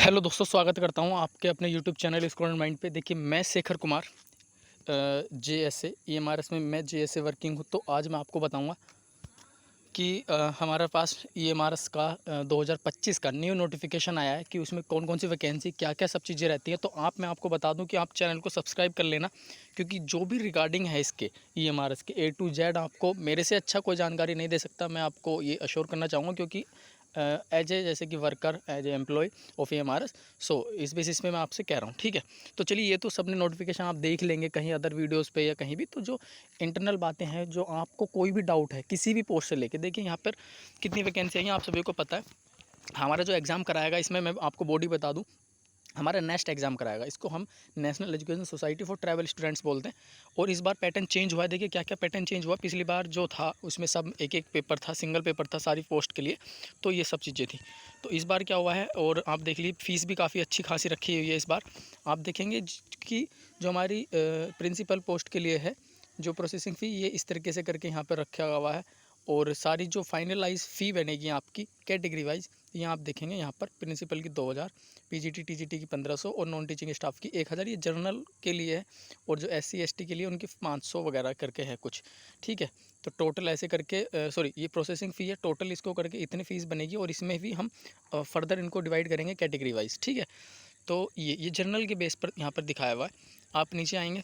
Hello दोस्तों, स्वागत करता हूँ आपके अपने यूट्यूब चैनल स्टूडेंट माइंड पे। देखिए, मैं शेखर कुमार जेएसए ईएमआरएस में मैं जेएसए वर्किंग हूँ। तो आज मैं आपको बताऊँगा कि हमारे पास ईएमआरएस का 2025 का न्यू नोटिफिकेशन आया है कि उसमें कौन कौन सी वैकेंसी क्या क्या सब चीज़ें रहती हैं। तो मैं आपको बता दूं कि आप चैनल को सब्सक्राइब कर लेना, क्योंकि जो भी रिगार्डिंग है इसके ईएमआरएस के A to Z आपको मेरे से अच्छा कोई जानकारी नहीं दे सकता। मैं आपको ये अश्योर करना चाहूँगा, क्योंकि एज ए जैसे कि worker, as a employ of EMRS, so इस बेसिस पे मैं आपसे कह रहा हूँ। ठीक है, तो चलिए, ये तो सबने नोटिफिकेशन आप देख लेंगे कहीं अदर वीडियोस पे या कहीं भी। तो जो इंटरनल बातें हैं, जो आपको कोई भी डाउट है किसी भी पोस्ट से लेके, देखिए यहाँ पर कितनी वैकेंसी आई हैं आप सभी को पता है। हमारा जो एग्ज़ाम कराएगा, इसमें मैं आपको बॉडी बता दूँ, हमारा नेक्स्ट एग्ज़ाम कराएगा, इसको हम national education society for travel students बोलते हैं। और इस बार पैटर्न चेंज हुआ है। देखिए क्या क्या पैटर्न चेंज हुआ। पिछली बार जो था उसमें सब एक एक पेपर था, सिंगल पेपर था सारी पोस्ट के लिए, तो ये सब चीज़ें थी। तो इस बार क्या हुआ है, और आप देख लीजिए फ़ीस भी काफ़ी अच्छी खासी रखी हुई है इस बार। आप देखेंगे कि जो हमारी प्रिंसिपल पोस्ट के लिए है, जो प्रोसेसिंग फ़ी, ये इस तरीके से करके यहाँ पर रखा हुआ है। और सारी जो फाइनलाइज फ़ी बनेगी आपकी कैटेगरी वाइज, यहाँ आप देखेंगे, यहाँ पर प्रिंसिपल की 2000, पीजीटी टीजीटी की 1500 और नॉन टीचिंग स्टाफ की 1000, ये जनरल के लिए है। और जो एससी एसटी के लिए उनकी 500 वगैरह करके है कुछ। ठीक है, तो टोटल ऐसे करके सॉरी, ये प्रोसेसिंग फ़ी है, टोटल इसको करके इतनी फ़ीस बनेगी। और इसमें भी हम फर्दर इनको डिवाइड करेंगे कैटेगरी वाइज। ठीक है, तो ये जनरल के बेस पर यहाँ पर दिखाया हुआ है। आप नीचे आएंगे,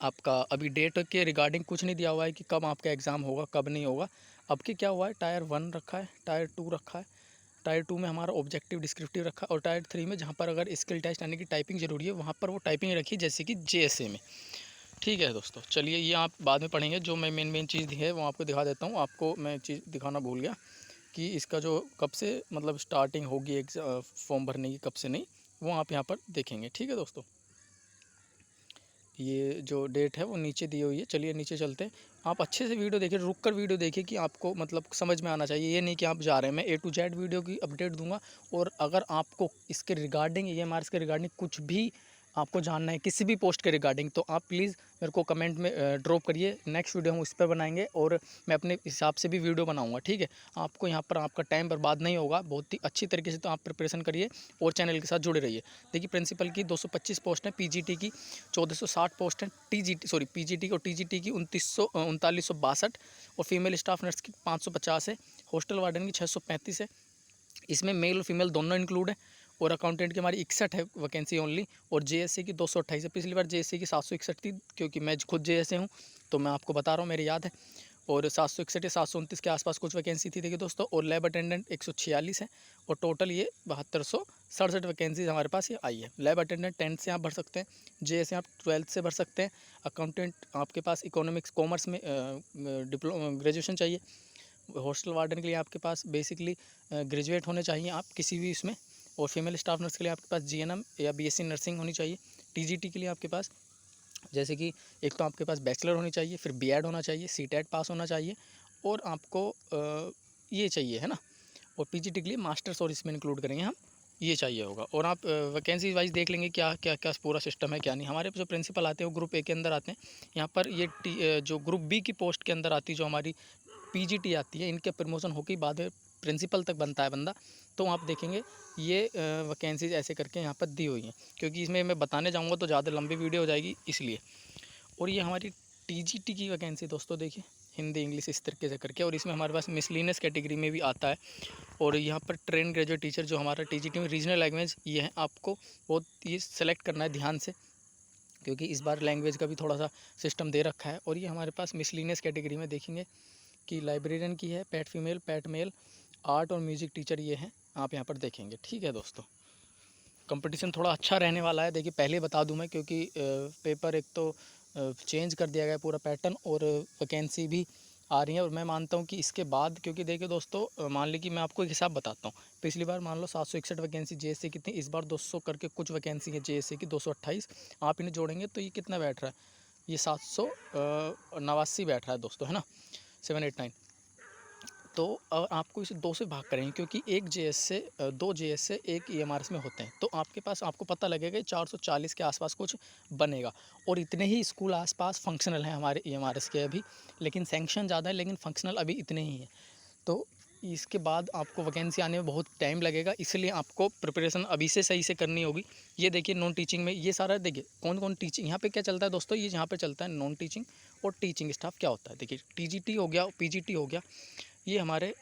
आपका अभी डेट के रिगार्डिंग कुछ नहीं दिया हुआ है कि कब आपका एग्ज़ाम होगा कब नहीं होगा। अब के क्या हुआ है, टायर 1 रखा है, टायर 2 रखा है, टायर 2 में हमारा ऑब्जेक्टिव डिस्क्रिप्टिव रखा, और टायर 3 में जहाँ पर अगर स्किल टेस्ट यानी कि टाइपिंग ज़रूरी है, वहाँ पर वो टाइपिंग रखी, जैसे कि जेएसए में। ठीक है दोस्तों, चलिए ये आप बाद में पढ़ेंगे। जो मैं मेन चीज़ है वो आपको दिखा देता हूँ। आपको मैं चीज़ दिखाना भूल गया कि इसका जो कब से मतलब स्टार्टिंग होगी फॉर्म भरने की, कब से नहीं, वो आप यहाँ पर देखेंगे। ठीक है दोस्तों, ये जो डेट है वो नीचे दी हुई है। चलिए नीचे चलते हैं। आप अच्छे से वीडियो देखिए, रुक कर वीडियो देखिए, कि आपको मतलब समझ में आना चाहिए। ये नहीं कि आप जा रहे हैं, मैं A to Z वीडियो की अपडेट दूंगा। और अगर आपको इसके रिगार्डिंग ईएमआरएस के रिगार्डिंग कुछ भी आपको जानना है, किसी भी पोस्ट के रिगार्डिंग, तो आप प्लीज़ मेरे को कमेंट में ड्रॉप करिए। नेक्स्ट वीडियो हम उस पर बनाएंगे, और मैं अपने हिसाब से भी वीडियो बनाऊँगा। ठीक है, आपको यहाँ पर आपका टाइम बर्बाद नहीं होगा, बहुत ही अच्छी तरीके से। तो आप प्रिपरेशन करिए और चैनल के साथ जुड़े रहिए। देखिए, प्रिंसिपल की 225 पोस्ट हैं, पीजीटी की 1460 पोस्ट हैं, पीजीटी और टीजीटी की 3962, और फीमेल स्टाफ नर्स की 550 है, हॉस्टल वार्डन की 635 है। इसमें मेल और फीमेल दोनों इंक्लूड है। और अकाउंटेंट की हमारी 61 है वैकेंसी ओनली। और जेएससी की 228 है। पिछली बार जेएससी की 761 थी, क्योंकि मैं खुद जेएससी हूँ, तो मैं आपको बता रहा हूँ, मेरी याद है। और 761 या 729 के आसपास कुछ वैकेंसी थी। देखिए दोस्तों, और लैब अटेंडेंट 146 है। और टोटल ये 7267 वैकेंसीज हमारे पास ये आई है। लैब अटेंडेंट 10th से आप भर सकते हैं, जेएससी आप 12th से भर सकते हैं। अकाउंटेंट आपके पास इकोनॉमिक्स कॉमर्स में ग्रेजुएशन चाहिए। हॉस्टल वार्डन के लिए आपके पास बेसिकली ग्रेजुएट होने चाहिए आप किसी भी इसमें। और फीमेल स्टाफ नर्स के लिए आपके पास जीएनएम या बीएससी नर्सिंग होनी चाहिए। टीजीटी के लिए आपके पास जैसे कि एक तो आपके पास बैचलर होनी चाहिए, फिर बीएड होना चाहिए, सीटेट पास होना चाहिए, और आपको ये चाहिए, है ना। और पीजीटी के लिए मास्टर्स, और इसमें इंक्लूड करेंगे हम, ये चाहिए होगा। और आप वैकेंसी वाइज देख लेंगे क्या क्या क्या पूरा सिस्टम है, क्या नहीं। हमारे जो प्रिंसिपल आते हैं वो ग्रुप ए के अंदर आते हैं। यहाँ पर ये जो ग्रुप बी की पोस्ट के अंदर आती है, जो हमारी पीजीटी आती है, इनके प्रमोशन होकर बाद में प्रिंसिपल तक बनता है बंदा। तो आप देखेंगे ये वैकेंसीज ऐसे करके यहाँ पर दी हुई हैं, क्योंकि इसमें मैं बताने जाऊँगा तो ज़्यादा लंबी वीडियो हो जाएगी, इसलिए। और ये हमारी टीजीटी की वैकेंसी दोस्तों, देखिए, हिंदी इंग्लिश इस तरीके से करके। और इसमें हमारे पास मिसलिनियस कैटेगरी में भी आता है। और यहाँ पर ट्रेन ग्रेजुएट टीचर, जो हमारा टीजीटी में रीजनल लैंग्वेज ये है, आपको बहुत ये सेलेक्ट करना है ध्यान से, क्योंकि इस बार लैंग्वेज का भी थोड़ा सा सिस्टम दे रखा है। और ये हमारे पास मिसलिनियस कैटेगरी में देखेंगे कि लाइब्रेरियन की है, PET female, PET male, art और म्यूज़िक टीचर ये हैं, आप यहाँ पर देखेंगे। ठीक है दोस्तों, कंपटीशन थोड़ा अच्छा रहने वाला है। देखिए, पहले बता दूं मैं, क्योंकि पेपर एक तो चेंज कर दिया गया पूरा पैटर्न, और वैकेंसी भी आ रही है। और मैं मानता हूं कि इसके बाद, क्योंकि देखिए दोस्तों, मान ली कि मैं आपको एक हिसाब बताता हूं। पिछली बार मान लो 761 वैकेंसी जेएससी की थी, इस बार 200 करके कुछ वैकेंसी है जेएससी की 228। आप इन्हें जोड़ेंगे तो ये कितना बैठ रहा है, ये 789 बैठ रहा है दोस्तों, है ना, 789। तो आपको इसे 2 से भाग करेंगे, क्योंकि एक जेएस से 2 जेएस से एक ईएमआरएस में होते हैं। तो आपके पास आपको पता लगेगा 440 के आसपास कुछ बनेगा। और इतने ही स्कूल आसपास फंक्शनल हैं हमारे ईएमआरएस के अभी, लेकिन सैंक्शन ज़्यादा है, लेकिन फंक्शनल अभी इतने ही हैं। तो इसके बाद आपको वैकेंसी आने में बहुत टाइम लगेगा, इसलिए आपको प्रिपरेशन अभी से सही से करनी होगी। ये देखिए नॉन टीचिंग में ये सारा देखिए कौन कौन टीचिंग यहाँ पे क्या चलता है दोस्तों, ये यहाँ पे चलता है नॉन टीचिंग और टीचिंग स्टाफ क्या होता है। देखिए टीजीटी हो गया, पीजीटी हो गया, ये हमारे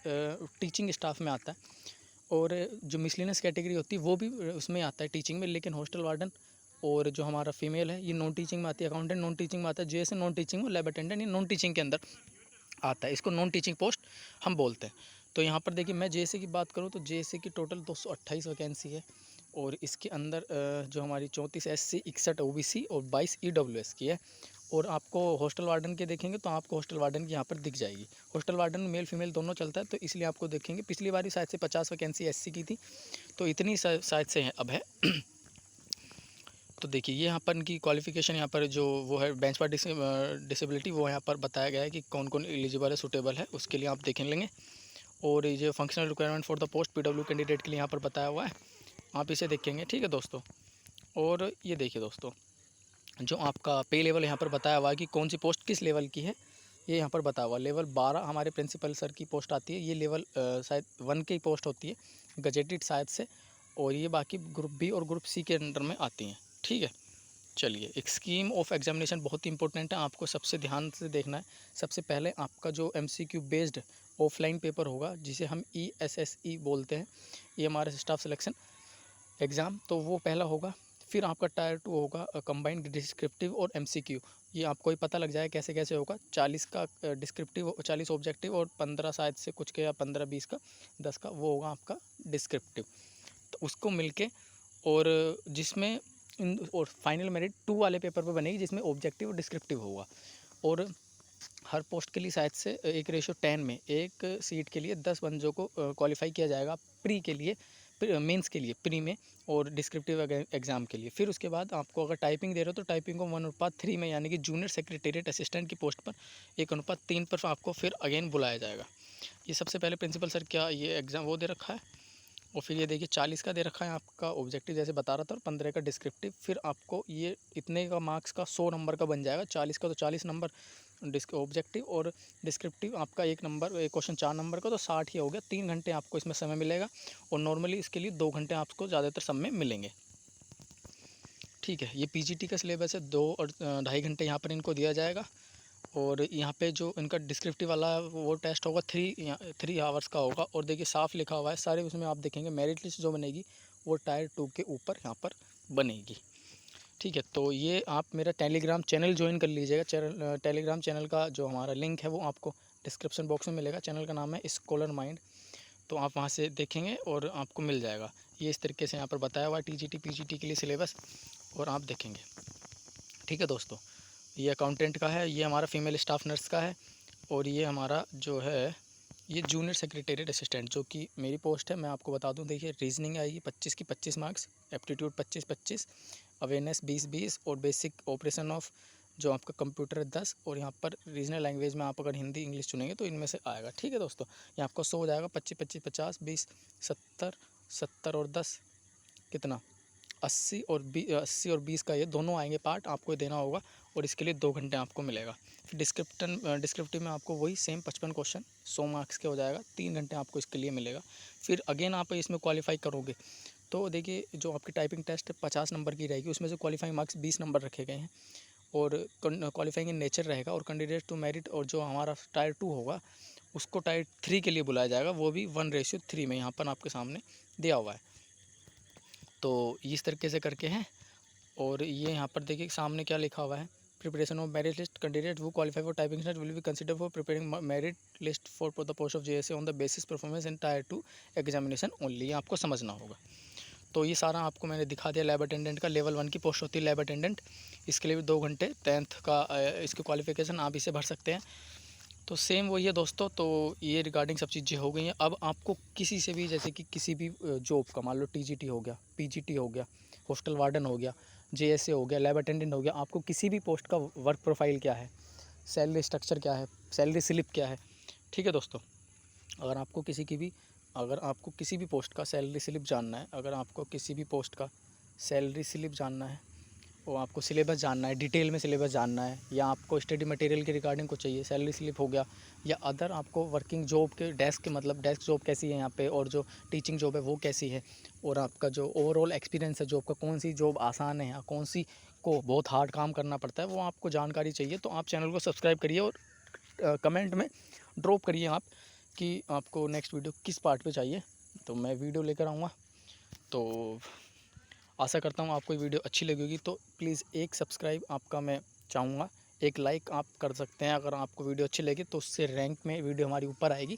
टीचिंग स्टाफ में आता है। और जो मिसलिनियस कैटेगरी होती है वो भी उसमें आता है टीचिंग में, लेकिन हॉस्टल वार्डन और जो हमारा फीमेल है ये नॉन टीचिंग में आती है। अकाउंटेंट नॉन टीचिंग में आता है, जैसे नॉन टीचिंग, लैब अटेंडेंट ये नॉन टीचिंग के अंदर आता है। इसको नॉन टीचिंग पोस्ट हम बोलते हैं। तो यहाँ पर देखिए मैं जेएसए की बात करूँ तो जेएसए की टोटल 228 वैकेंसी है, और इसके अंदर जो हमारी 34 एससी, 61 ओबीसी और 22 ईडब्ल्यूएस की है। और आपको हॉस्टल वार्डन के देखेंगे तो आपको हॉस्टल वार्डन की यहाँ पर दिख जाएगी। हॉस्टल वार्डन मेल फीमेल दोनों चलता है, तो इसलिए आपको देखेंगे। पिछली बार शायद से 50 वैकेंसी एससी की थी, तो इतनी शायद से अब है। तो देखिए ये यहाँ पर इनकी क्वालिफिकेशन यहाँ पर जो वो है बेंच पर डिसेबिलिटी वो यहाँ पर बताया गया है कि कौन कौन एलिजिबल है, सूटेबल है, उसके लिए आप देख लेंगे। और ये functional requirement for the post PW candidate के लिए यहाँ पर बताया हुआ है, आप इसे देखेंगे। ठीक है दोस्तों। और ये देखिए दोस्तों जो आपका पे लेवल यहाँ पर बताया हुआ है कि कौन सी पोस्ट किस लेवल की है, ये यहाँ पर बताया हुआ। लेवल 12 हमारे प्रिंसिपल सर की पोस्ट आती है, ये लेवल शायद 1 की पोस्ट होती है गजेटेड शायद से, और ये बाकी ग्रुप बी और ग्रुप सी के अंडर में आती हैं। ठीक है, चलिए एक स्कीम ऑफ एग्जामिनेशन बहुत इंपॉर्टेंट है, आपको सबसे ध्यान से देखना है। सबसे पहले आपका जो एमसीक्यू बेस्ड ऑफलाइन पेपर होगा जिसे हम ESSE बोलते हैं, ये हमारा स्टाफ सिलेक्शन एग्ज़ाम, तो वो पहला होगा। फिर आपका टायर 2 होगा कंबाइंड डिस्क्रिप्टिव और एमसीक्यू, ये आपको ही पता लग जाए कैसे कैसे होगा। 40 का डिस्क्रिप्टिव, 40 ऑब्जेक्टिव और 15 शायद से कुछ के या 15-20 का 10 का वो होगा आपका डिस्क्रिप्टिव। तो उसको मिलके और जिसमें और फाइनल मेरिट 2 वाले पेपर पे बनेगी जिसमें ऑब्जेक्टिव और डिस्क्रिप्टिव होगा। और हर पोस्ट के लिए शायद से 1:10 में एक सीट के लिए 10 बंदों को क्वालिफाई किया जाएगा प्री के लिए, मेंस के लिए प्री में, और डिस्क्रिप्टिव एग्ज़ाम के लिए। फिर उसके बाद आपको अगर टाइपिंग दे रहे हो तो टाइपिंग को 1:3 में, यानी कि जूनियर सेक्रेटेरिएट असिस्टेंट की पोस्ट पर 1:3 पर आपको फिर अगेन बुलाया जाएगा। ये सबसे पहले प्रिंसिपल सर क्या ये एग्ज़ाम वो दे रखा है। और फिर ये देखिए 40 का दे रखा है आपका ऑब्जेक्टिव जैसे बता रहा था, और 15 का डिस्क्रिप्टिव। फिर आपको ये इतने का मार्क्स का 100 नंबर का बन जाएगा। 40 का तो 40 नंबर ऑब्जेक्टिव, और डिस्क्रिप्टिव आपका 1 नंबर क्वेश्चन 4 नंबर का, तो 60 ही हो गया। 3 घंटे आपको इसमें समय मिलेगा, और नॉर्मली इसके लिए 2 घंटे आपको ज़्यादातर समय मिलेंगे। ठीक है, ये पीजीटी का सिलेबस है। 2 और 2.5 घंटे यहाँ पर इनको दिया जाएगा। और यहाँ पे जो इनका डिस्क्रिप्टिव वाला वो टेस्ट होगा 3 आवर्स का होगा। और देखिए साफ लिखा हुआ है सारे उसमें, आप देखेंगे मेरिट लिस्ट जो बनेगी वो टायर 2 के ऊपर यहाँ पर बनेगी। ठीक है, तो ये आप मेरा टेलीग्राम चैनल ज्वाइन कर लीजिएगा। टेलीग्राम चैनल का जो हमारा लिंक है वो आपको डिस्क्रिप्शन बॉक्स में मिलेगा। चैनल का नाम है स्कॉलर माइंड, तो आप वहाँ से देखेंगे और आपको मिल जाएगा। ये इस तरीके से यहाँ पर बताया हुआ है टीजीटी पीजीटी के लिए सिलेबस, और आप देखेंगे। ठीक है दोस्तों, ये अकाउंटेंट का है, ये हमारा फीमेल स्टाफ नर्स का है, और ये हमारा जो है ये जूनियर सेक्रेटेरिएट असिस्टेंट जो कि मेरी पोस्ट है। मैं आपको बता दूं, देखिए रीजनिंग आएगी 25 की 25 मार्क्स, एप्टीट्यूड 25-25, अवेयरनेस 20-20, और बेसिक ऑपरेशन ऑफ जो आपका कंप्यूटर है 10, और यहाँ पर रीजनल लैंग्वेज में आप अगर हिंदी इंग्लिश चुनेंगे तो इनमें से आएगा। ठीक है दोस्तों, ये आपको 100 हो जाएगा। 25-25, 50, 20, 70, 70 और 10 कितना 80, और 20 का ये दोनों आएंगे पार्ट, आपको ये देना होगा। और इसके लिए 2 घंटे आपको मिलेगा। फिर डिस्क्रिप्टिव में आपको वही सेम 55 क्वेश्चन 100 मार्क्स के हो जाएगा। 3 घंटे आपको इसके लिए मिलेगा। फिर अगेन आप इसमें क्वालिफाई करोगे तो देखिए जो आपकी टाइपिंग टेस्ट 50 नंबर की रहेगी, उसमें से क्वालिफाइंग मार्क्स 20 नंबर रखे गए हैं, और क्वालिफाइंग इन नेचर रहेगा। और कैंडिडेट टू मेरिट, और जो हमारा टायर 2 होगा उसको टायर 3 के लिए बुलाया जाएगा, वो भी 1:3 में यहाँ पर आपके सामने दिया हुआ है। तो इस तरीके से करके हैं। और ये यहाँ पर देखिए सामने क्या लिखा हुआ है, preparation of merit list candidate वो qualify for typing test will be consider for preparing merit list for the post of JSA on the basis performance in tier 2 examination only, ये आपको समझना होगा। तो ये सारा आपको मैंने दिखा दिया। लैब अटेंडेंट का लेवल 1 की पोस्ट होती है लैब अटेंडेंट, इसके लिए भी 2 घंटे 10th का इसकी क्वालिफिकेशन आप इसे भर सकते हैं। तो सेम वही है दोस्तों। तो ये रिगार्डिंग सब चीज़ें हो गई हैं। अब आपको किसी से भी, जैसे कि किसी भी जॉब का, मान लो टीजीटी हो गया, पीजीटी हो गया, हॉस्टल वार्डन हो गया, जेएसए हो गया, लैब अटेंडेंट हो गया, आपको किसी भी पोस्ट का वर्क प्रोफाइल क्या है, सैलरी स्ट्रक्चर क्या है, सैलरी स्लिप क्या है। ठीक है दोस्तों, अगर आपको किसी भी पोस्ट का सैलरी स्लिप जानना है, अगर आपको किसी भी पोस्ट का सैलरी स्लिप जानना है वो आपको सिलेबस जानना है, डिटेल में सिलेबस जानना है, या आपको स्टडी मटेरियल के रिगार्डिंग कुछ चाहिए, सैलरी स्लिप हो गया, या अदर आपको वर्किंग जॉब के डेस्क मतलब डेस्क जॉब कैसी है यहाँ पे, और जो टीचिंग जॉब है वो कैसी है, और आपका जो ओवरऑल एक्सपीरियंस है जॉब का, कौन सी जॉब आसान है या कौन सी को बहुत हार्ड काम करना पड़ता है, वो आपको जानकारी चाहिए तो आप चैनल को सब्सक्राइब करिए और कमेंट में ड्रॉप करिए आप कि आपको नेक्स्ट वीडियो किस पार्ट पे चाहिए, तो मैं वीडियो लेकर आऊँगा। तो आशा करता हूँ आपको ये वीडियो अच्छी लगी होगी, तो प्लीज़ एक सब्सक्राइब आपका मैं चाहूँगा, एक लाइक आप कर सकते हैं अगर आपको वीडियो अच्छी लगी, तो उससे रैंक में वीडियो हमारी ऊपर आएगी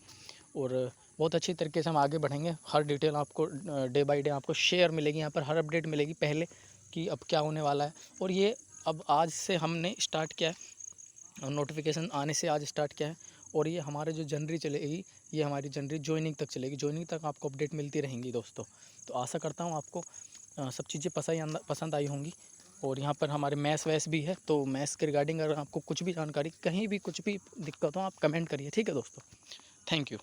और बहुत अच्छी तरीके से हम आगे बढ़ेंगे। हर डिटेल आपको डे बाय डे आपको शेयर मिलेगी, यहाँ पर हर अपडेट मिलेगी पहले कि अब क्या होने वाला है। और ये अब आज से हमने स्टार्ट किया है, नोटिफिकेशन आने से आज स्टार्ट किया है, और ये हमारे जो जनवरी चलेगी, ये हमारी जनवरी ज्वाइनिंग तक चलेगी, ज्वाइनिंग तक आपको अपडेट मिलती रहेंगी दोस्तों। तो आशा करता हूँ आपको सब चीज़ें पसंद आई होंगी। और यहाँ पर हमारे मैथ्स वैस भी है, तो मैथ्स के रिगार्डिंग अगर आपको कुछ भी जानकारी, कहीं भी कुछ भी दिक्कत हो, आप कमेंट करिए, ठीक है दोस्तों। Thank you.